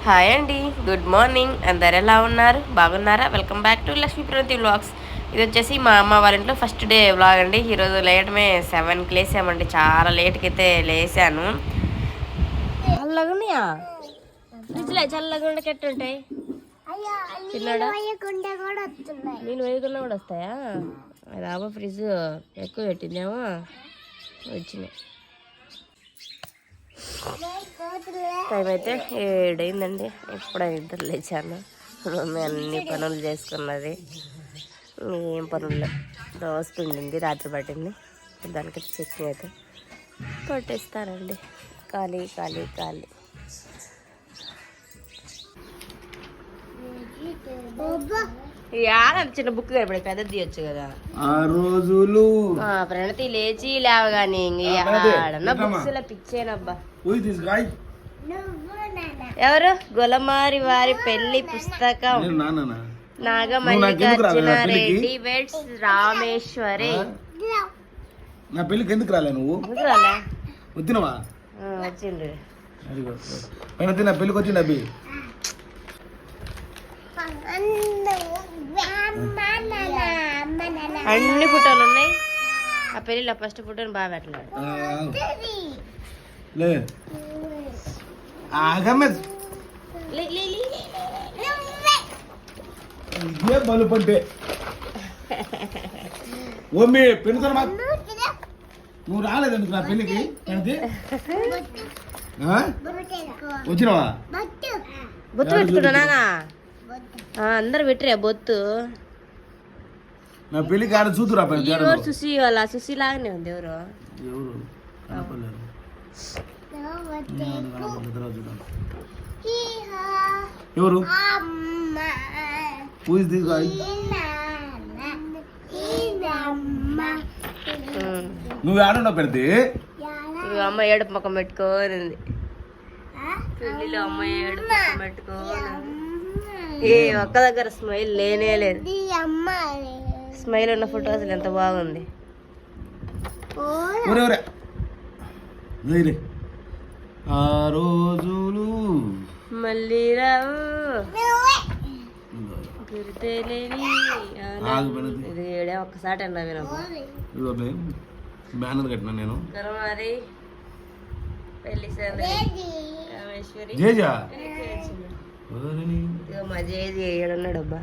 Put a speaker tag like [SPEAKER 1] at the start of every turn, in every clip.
[SPEAKER 1] Hi అండి, good morning. అందరు ఎలా ఉన్నారు? బాగున్నారా? Welcome back to Lakshmi Pragathi vlogs. ఇది వచ్చేసి మా అమ్మ వాళ్ళ ఇంట్లో ఫస్ట్ డే వ్లాగ్ అండి. ఈరోజు లేయటమే 7కి లేసామండి. చాలా లేట్కి అయితే లేసాను. చల్లగున్నాయా? ఫ్రిడ్జ్లో చల్లగా ఉండకెట్టుంటాయి. తిన్నాడా? నేను వేయకుండా కూడా వస్తాయా? అది అమ్మ ఫ్రిడ్జ్ ఎక్కువ పెట్టిందేమో వచ్చినాయి. టైం అయితే 7 అయిందండి. ఇప్పుడే ఇద్దరు లేచాను. మమ్మీ అన్ని పనులు చేసుకున్నది. ఏం పనులు, దోశ పిండింది, రాత్రి పట్టింది. దానికి చట్నీ అయితే కొట్టేస్తానండి. ఖాళీ ఖాళీ ఖాళీ. చిన్న బుక్ కనపడే పెద్దది తీయచ్చు కదా. ఆ రోజులు ప్రణతి లేచి లేవగాని బుక్స్ లా పిచ్చేనబ్బా. ఎవరు? గొలమారి వారి పెళ్లి పుస్తకం, నాగమల్లికార్జున రెడ్డి వెడ్స్ రామేశ్వరి.
[SPEAKER 2] నా పెళ్లికి ఎందుకు రాలే? నువ్వు వచ్చినవా?
[SPEAKER 1] వచ్చిండు.
[SPEAKER 2] నా పెళ్లికి వచ్చింది అబ్బి.
[SPEAKER 1] అన్ని ఫోటోలు ఉన్నాయి. ఆ పెళ్లిలో ఫస్ట్ ఫోటోని బాగా పెట్టలేడు.
[SPEAKER 2] బలుపంటే నువ్వు రాలేదండి నా పెళ్లికి. వచ్చినావా?
[SPEAKER 1] బొత్తు పెట్టుకున్నా. అందరు పెట్టిరా బొత్తు.
[SPEAKER 2] నా పెళ్లికి ఆడ చూతురా.
[SPEAKER 1] సుశీ వాళ్ళ సుశీ లాగానే ఉంది. ఎవరు
[SPEAKER 2] ఎవరు? నువ్వు ఆడున్నావు పెడితే
[SPEAKER 1] అమ్మ ఏడుపు ముఖం పెట్టుకోని ఉంది. పెళ్లిలో అమ్మ ఏడుపు ముఖం పెట్టుకోని. ఏ ఒక్క దగ్గర స్మైల్ లేనే లేదు. స్మైల్ ఉన్న ఫోటో అసలు ఎంత బాగుంది.
[SPEAKER 2] ఆ రోజులు
[SPEAKER 1] మళ్ళీ రావు. ఇది ఒక్కసారి అన్నది నాకు.
[SPEAKER 2] బ్యానర్ కట్టినా నేను.
[SPEAKER 1] పెళ్లి రామేశ్వరి మా జేజీ ఏడున్నాడు అబ్బా.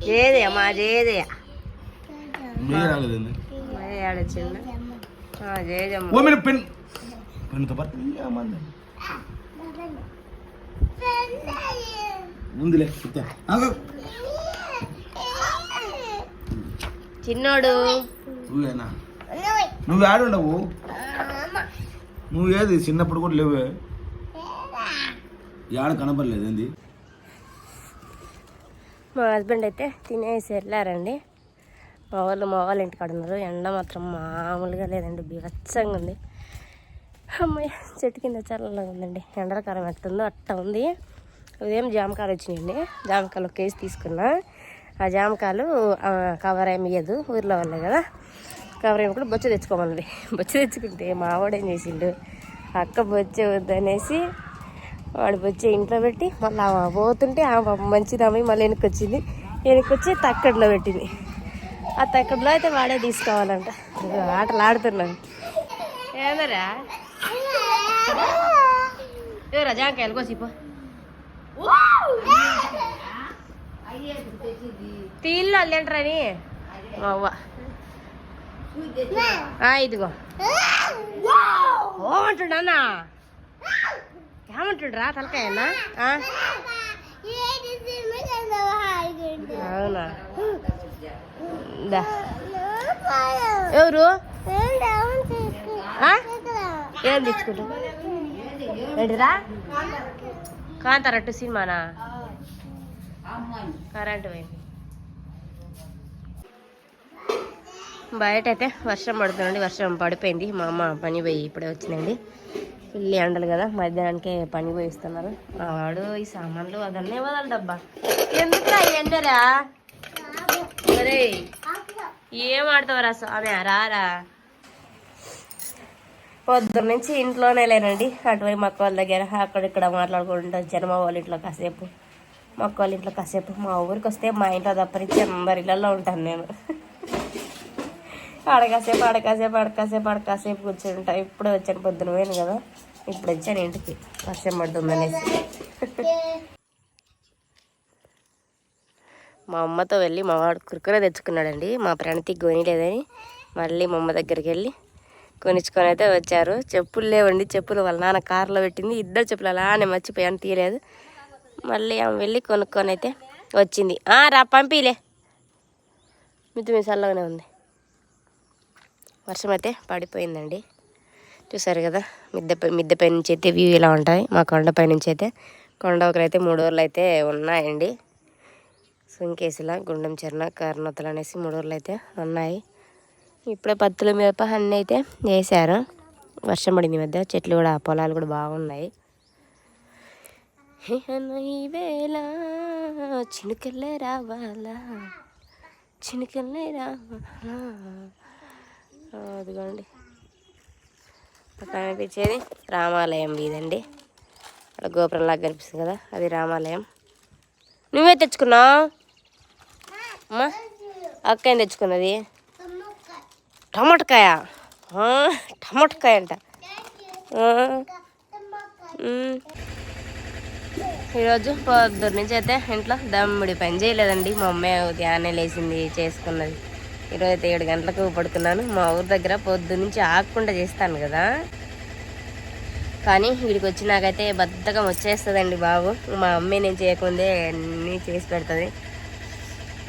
[SPEAKER 1] జేదయ్య మా జేదయ్య ఆడొచ్చిండు. చిన్నోడు
[SPEAKER 2] నువ్వు ఆడుండవు. నువ్వు ఏది చిన్నప్పుడు కూడా లేవే. ఆడ కనపడలేదు ఏంది.
[SPEAKER 1] మా హస్బెండ్ అయితే తినేసి వెళ్ళారండి. మా వాళ్ళ ఇంటికాడ ఉన్నారు. ఎండ మాత్రం మామూలుగా లేదండి, బీభత్సంగా ఉంది. అమ్మాయి చెట్టు కింద చల్లగా ఉందండి. ఎండలకాలం ఎట్టుందో అట్ట ఉంది. ఉదయం జామకాయలు వచ్చినాయండి. జామకాయలు 1 కేజీ తీసుకున్నా. ఆ జామకాయలు కవర్ ఏమి ఇయ్యదు, ఊర్లో వాళ్ళే కదా. కవర్ ఏమి కూడా బొచ్చ తెచ్చుకోమన్నది. బొచ్చ తెచ్చుకుంటే మా వాడేం చేసిండు, అక్క బొచ్చ వద్దనేసి వాడు బొచ్చ ఇంట్లో పెట్టి మళ్ళీ పోతుంటే మంచిది అమ్మాయి మళ్ళీ వెనక్కి వచ్చి తక్కడిలో పెట్టింది. ఆ తక్కడిలో అయితే వాడే తీసుకోవాలంట. ఆటలు ఆడుతున్నాను. ఏమరా ఎవరా జాంకాయలు కోసిపో. తీళ్ళు అల్లేంటరని అవ్వ. ఇదిగో ఓమంటున్నా. ఏమంటుండ్రా తలకాయనా? అవునా? ఎవరు ఏం తెచ్చుకుంటా ఏంటిరా? కాంతారట్టు సినిమానా? కరెంటు పోయింది. బయట అయితే వర్షం పడుతుందండి. వర్షం పడిపోయింది. మా అమ్మ పని పోయి ఇప్పుడే వచ్చిందండి. పిల్లి ఎండలు కదా, మధ్యాహ్నానికే పని పోయి ఇస్తున్నారు. వాడు ఈ సామాన్లు అదన్నే వదలడబ్బా. ఎందుకు ఎండరా? సరే ఏం ఆడతావరా స్వామి? రారా పొద్దున్న నుంచి ఇంట్లోనే లేనండి. అటువైపు మొక్క వాళ్ళ దగ్గర అక్కడిక్కడ మాట్లాడుకుంటూ వచ్చాను. మా వాళ్ళ ఇంట్లో కాసేపు, మొక్క వాళ్ళ ఇంట్లో కాసేపు. మా ఊరికి వస్తే మా ఇంట్లో తప్పరించి అందరి ఇళ్ళల్లో ఉంటాను నేను. ఆడకాసేపు కూర్చుంటా. ఇప్పుడే వచ్చాను, పొద్దున పోయాను కదా, ఇప్పుడు వచ్చాను ఇంటికి. వర్షం పడుతుందనేసి మా అమ్మతో వెళ్ళి మా వాడు కుర్కురే తెచ్చుకున్నాడండి. మా ప్రణతికి కొనిలేదని మళ్ళీ మా అమ్మ దగ్గరికి వెళ్ళి కొనిచ్చుకొని అయితే వచ్చారు. చెప్పులు లేవండి, చెప్పులు వాళ్ళ నాన్న కారులో పెట్టింది. ఇద్దరు చెప్పులు అలానే మర్చిపోయాను, తీయలేదు. మళ్ళీ ఆమె వెళ్ళి కొనుక్కొని అయితే వచ్చింది. రా పంపిలే, మీ చల్లగానే ఉంది. వర్షం అయితే పడిపోయిందండి, చూసారు కదా. మిద్దెపై నుంచి అయితే వ్యూ ఇలా ఉంటుంది. మా కొండపై నుంచి అయితే కొండ ఒకరైతే 3 ఊర్లు అయితే ఉన్నాయండి. సుంకేసిలా, గుండం చెర్న, కర్నూతలు అనేసి 3 ఊర్లు అయితే ఉన్నాయి. ఇప్పుడే పత్తుల మిరప అన్నీ అయితే వేసారు. వర్షం పడింది మధ్య, చెట్లు కూడా, పొలాలు కూడా బాగున్నాయి. ఈ వేళ చినుకల్లే రావాలా, చినుకల్లే రావాలా. అదిగోండి పక్కన కనిపించేది రామాలయం వీధండి. అక్కడ గోపురంలాగా కనిపిస్తుంది కదా, అది రామాలయం. నువ్వే తెచ్చుకున్నావు అమ్మా? అక్క ఏం తెచ్చుకున్నది? టమాటకాయ. టమాటకాయ అంట. ఈరోజు పొద్దున్న నుంచి అయితే ఇంట్లో దమ్ముడి పని చేయలేదండి. మా అమ్మాయి ఉదయాన్నే లేచింది, చేసుకున్నది. ఈరోజు అయితే 7 గంటలకు పడుకున్నాను. మా ఊరి దగ్గర పొద్దున్నుంచి ఆగకుండా చేస్తాను కదా, కానీ వీడికి వచ్చి నాకైతే బద్ధకం వచ్చేస్తుందండి బాబు. మా అమ్మాయి నేను చేయకముందే అన్నీ చేసి పెడుతుంది.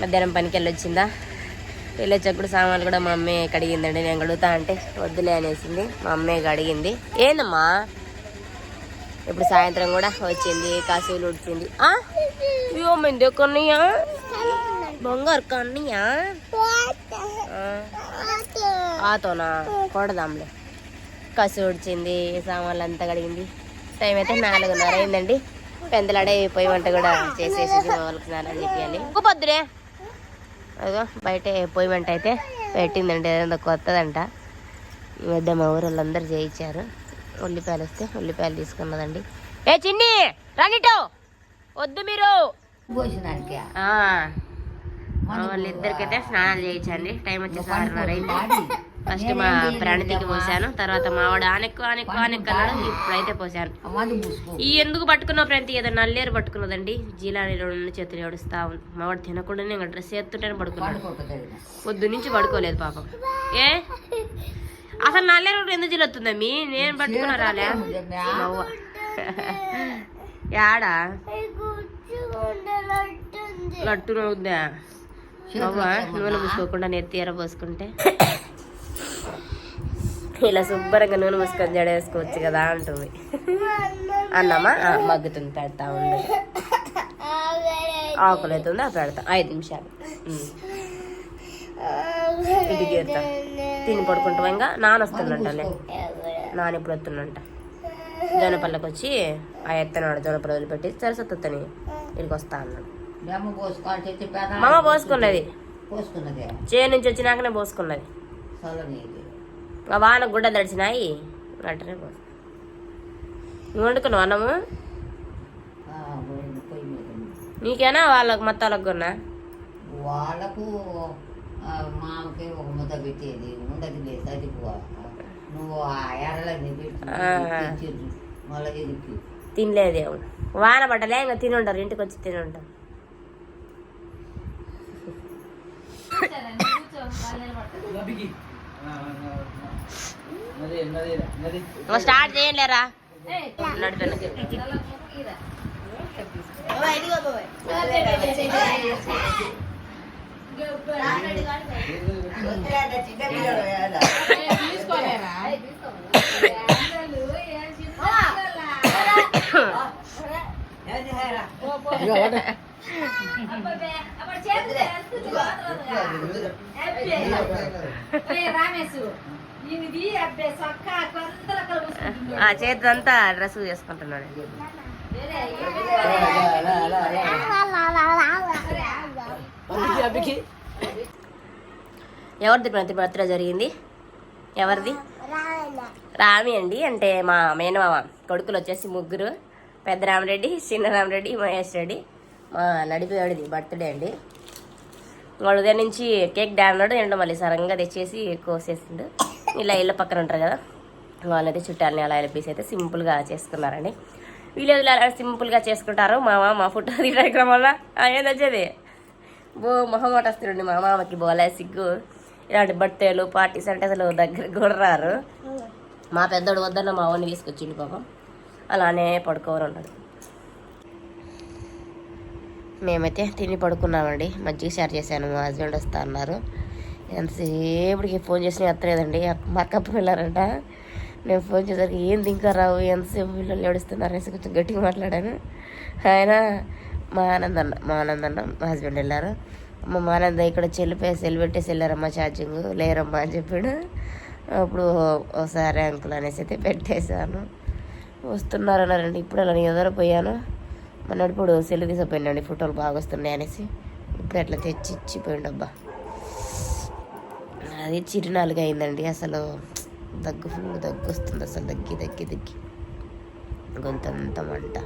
[SPEAKER 1] మధ్యాహ్నం పనికి వెళ్ళొచ్చిందా, వెళ్ళొచ్చేప్పుడు సామాన్లు కూడా మా అమ్మాయి కడిగిందండి. నేను కడుగుతా అంటే వద్దులే అనేసింది, మా అమ్మాయి కడిగింది. ఏందమ్మా ఇప్పుడు సాయంత్రం కూడా వచ్చింది, కాసులు ఉడిచింది. మంది కొన్నయ్యా, బంగారు కన్నయ్యా. ఆతోనా కొడదాంలే. కసు ఉడిచింది, సామాన్లు అంతా కడిగింది. టైం అయితే 4:30 అయిందండి. పెందలాడే పొయ్యి వంట కూడా చేసేసింది. మా వాళ్ళకి స్నానం చెప్పాలి. పొద్దునే అదిగో బయట పొయ్యి వంట అయితే పెట్టిందండి, ఏదో కొత్తదంట. ఈ మధ్య మా ఊరు వాళ్ళందరూ చేయించారు. ఉల్లిపాయలు వస్తే ఉల్లిపాయలు తీసుకున్నదండి. ఏ చిన్ని రండిటో, వద్దు మీరు. వాళ్ళిద్దరికైతే స్నానాలు చేయించండి. టైం వచ్చేసి 6:30 అయింది. ఫస్ట్ మా ప్రణతికి పోసాను, తర్వాత మావాడు ఆనెక్కు అన్నాడు. ఇప్పుడైతే పోసాను. ఈ ఎందుకు పట్టుకున్నావు ప్రణతి? ఏదో నల్లేరు పట్టుకున్నదండి. జీలాని 2 చేతులు ఏడుస్తా ఉంది. మావాడు తినకుండానే ఇంకా డ్రెస్ ఎత్తుంటేనే పడుకున్నాడు. పొద్దు నుంచి పడుకోలేదు పాపం. ఏ అసలు నల్లేరు ఎందుకు జిల్లొస్తుందా మీ? నేను పట్టుకున్నా రాలే అవ్వ. యాడా లట్టు నవ్వుద్దా అవ్వ? నూనె పూసుకోకుండా నెత్తి ఎరపోసుకుంటే ఇలా శుభ్రంగా నూనె పూసుకొని జడ వేసుకోవచ్చు కదా అంటుంది. అన్నమా మగ్గుతుంది, పెడతా ఉంది. ఆకులు అవుతుందా పెడతా 5 నిమిషాలు. ఇంటికి చేస్తా, తిని పడుకుంటాం. ఇంకా నానొస్తుందంటలే, నాన్న ఇప్పుడు వస్తుందంట. జొన్నపల్లకి వచ్చి ఆ ఎత్తనాడు జొన్నపల్లి వదిలిపెట్టి సరస్వతిని ఇక్కడికి వస్తా అన్నాడు. మామ పోసుకున్నది, చేను నుంచి వచ్చినాకనే పోసుకున్నది. ఆ వాన గుడ్డ తడిచినాయి అట్టనే పోసు. నువ్వు వండుకున్నావు అన్నము? నీకేనా వాళ్ళకు మొత్తం వాళ్ళకు కొన్నా?
[SPEAKER 3] వాళ్ళకు మామకి ఒక ముద్ద పెట్టేది ఉండదు లేదు. అది నువ్వు ఆ ఎర్రలని పెట్టి మళ్ళీ
[SPEAKER 1] తినలేదేమో, వాన పడ్డలే ఇంకా తినుంటారు, ఇంటికి వచ్చి తినుంటారు. స్టార్ట్ చేయలేరా నడిపి చేతంతా డ్రెస్ చేసుకుంటున్నాడు. ఎవరిది ప్రతి బర్త్డే జరిగింది? ఎవరిది? రామి అండి, అంటే మా మేనమామ కొడుకులు వచ్చేసి ముగ్గురు. పెద్ద రామరెడ్డి, చిన్న రామరెడ్డి, మహేష్ రెడ్డి. మా నడిపేవాడిది బర్త్డే అండి. వాడు ఉదయం నుంచి కేక్ డాన్నాడు, ఏంటో మళ్ళీ సరంగా తెచ్చేసి కోసేసిండు. ఇలా ఇళ్ళ పక్కన ఉంటారు కదా, వాళ్ళైతే చుట్టాలని అలా పీస్ అయితే సింపుల్గా చేసుకున్నారండి. వీళ్ళు అలా సింపుల్గా చేసుకుంటారు. మా ఫోటో తీయడం వల్ల ఏది వచ్చేది మొహమాట వస్తుండండి. మా మామకి బోలే సిగ్గు. ఇలాంటి బర్త్డేలు పార్టీస్ అంటే అసలు దగ్గర కూడా రారు. మా పెద్దోడు వద్దన్న మా వాడిని తీసుకొచ్చిండు పాపం, అలానే పడుకోని ఉన్నాడు. మేమైతే తిని పడుకున్నామండి. మజ్జిగ షేర్ చేశాను, మా హస్బెండ్ వస్తా అన్నారు. ఎంతసేపటికి ఫోన్ చేసినా ఎత్తలేదండి. మార్కప్ వెళ్ళారంట. నేను ఫోన్ చేసరికి ఏంది ఇంకా రావు, ఎంతసేపు పిల్లలు ఏడుస్తున్నారు అనేసి కొంచెం గట్టిగా మాట్లాడాను. ఆయన మా ఆనందన్న మా హస్బెండ్ వెళ్ళారు. మా ఆనంద ఇక్కడ సెల్ పెట్టేసి వెళ్ళారమ్మా, ఛార్జింగ్ లేరమ్మా అని చెప్పాడు. అప్పుడు ఒకసారి అంకుల్ అనేసి అయితే పెట్టేశాను. వస్తున్నారు అన్నారండి. ఇప్పుడు అలా నేను ఎదురైపోయాను. మొన్నటి ఇప్పుడు సెల్ తీసుకుపోయినండి, ఫోటోలు బాగా వస్తున్నాయి అనేసి. ఇప్పుడు అట్లా తెచ్చి ఇచ్చిపోయిండు. అబ్బా అది చిరునాలుగు అయిందండి. అసలు ఫుల్ దగ్గు వస్తుంది. అసలు దగ్గి గొంతంత మంట.